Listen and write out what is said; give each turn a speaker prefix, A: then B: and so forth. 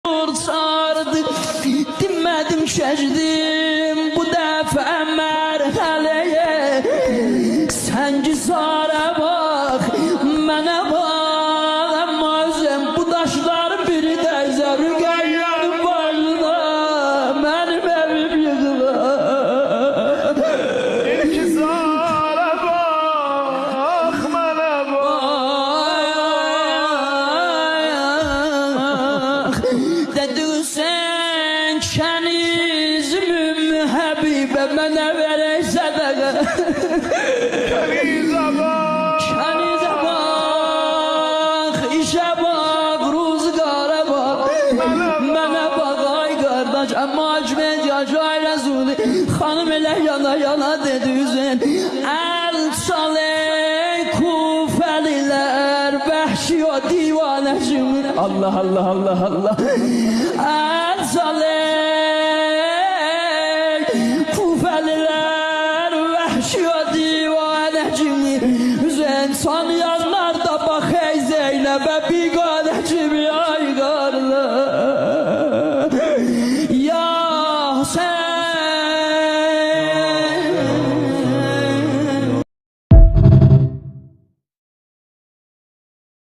A: sardı, dinmədim, şəşdim bu dəfə mərhələyə. Sən ki sarə bax, mənə bax, amma özüm bu daşların biri də zərgəyənin başına mənim evim yıkılar.
B: İki sarə bax, mənə bax.
A: Dedi sen kənizmim Həbibə mənə verək sədəqə.
B: Kənizə bax,
A: Kənizə bax, işə bax, ruzqara bax. Mənə bax ay qardaş, amma Hacmet Yaşay Rəsuli xanım elə yana yana dedi üzün. Əl çal ey Kufəlilər, vəhşi o divanəşimin. Allah Allah Allah Allah. Əl çal ey Kufəlilər, vəhşi o divanəşimin. Üzün tanıyanlar da bax ey Zeynəbə